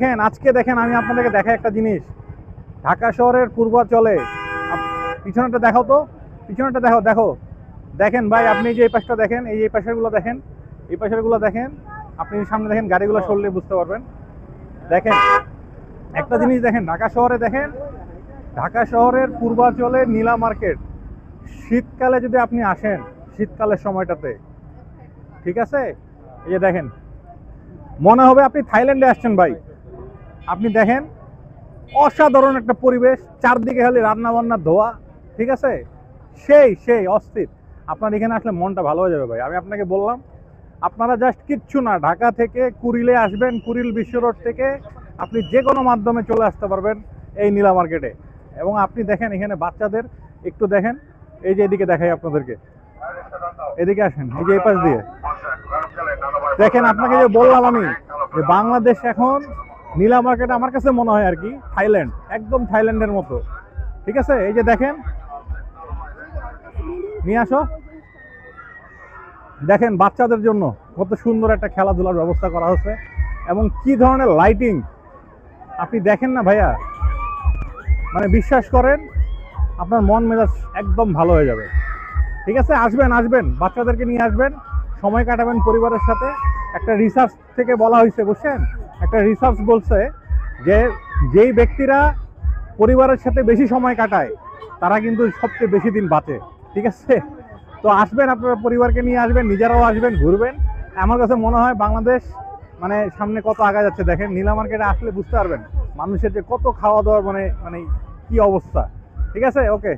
দেখেন আজকে দেখেন আমি আপনাদেরকে দেখাই একটা জিনিস। ঢাকা শহরের পূর্বাঞ্চলে পিছনেটা দেখাও তো, পিছনেটা দেখো দেখো। দেখেন ভাই, আপনি যে এই পাশটা দেখেন, এই পাশেরগুলো দেখেন, এই পাশেরগুলো দেখেন, আপনি সামনে দেখেন গাড়িগুলো সরলে বুঝতে পারবেন। দেখেন একটা জিনিস দেখেন, ঢাকা শহরে দেখেন, ঢাকা শহরের পূর্বাঞ্চলে নীলা মার্কেট। শীতকালে যদি আপনি আসেন, শীতকালের সময়টাতে, ঠিক আছে, এই যে দেখেন, মনে হবে আপনি থাইল্যান্ডে আসছেন ভাই। আপনি দেখেন অসাধারণ একটা পরিবেশ, চারদিকে খালি রান্না বান্না ধোয়া, ঠিক আছে, সেই সেই অস্থির। আপনার এখানে আসলে মনটা ভালো হয়ে যাবে ভাই, আমি আপনাকে বললাম। আপনারা জাস্ট কিচ্ছু না, ঢাকা থেকে কুড়িলে আসবেন, কুড়িল বিশ্ব রোড থেকে আপনি যে কোনো মাধ্যমে চলে আসতে পারবেন এই নীলা মার্কেটে। এবং আপনি দেখেন এখানে বাচ্চাদের একটু দেখেন, এই যে এদিকে দেখাই আপনাদেরকে, এদিকে আসেন, এই যে এই পাশ দিয়ে দেখেন। আপনাকে যে বললাম আমি যে বাংলাদেশ এখন নীলা মার্কেট, আমার কাছে মনে হয় আর কি থাইল্যান্ড, একদম থাইল্যান্ডের মতো, ঠিক আছে। এই যে দেখেন, নিয়ে আসো, দেখেন বাচ্চাদের জন্য কত সুন্দর একটা খেলাধুলার ব্যবস্থা করা হচ্ছে এবং কি ধরনের লাইটিং আপনি দেখেন না ভাইয়া, মানে বিশ্বাস করেন আপনার মন মেজাজ একদম ভালো হয়ে যাবে। ঠিক আছে, আসবেন আসবেন, বাচ্চাদেরকে নিয়ে আসবেন, সময় কাটাবেন পরিবারের সাথে। একটা রিসার্চ থেকে বলা হয়েছে, বুঝছেন, একটা রিসার্চ বলছে যে যেই ব্যক্তিরা পরিবারের সাথে বেশি সময় কাটায় তারা কিন্তু সবচেয়ে বেশি দিন বাঁচে। ঠিক আছে, তো আসবেন, আপনার পরিবারকে নিয়ে আসবেন, নিজেরাও আসবেন, ঘুরবেন। আমার কাছে মনে হয় বাংলাদেশ মানে সামনে কত আগা যাচ্ছে। দেখেন নীলা মার্কেটে আসলে বুঝতে পারবেন মানুষের যে কত খাওয়া দাওয়ার মানে মানে কি অবস্থা। ঠিক আছে, ওকে।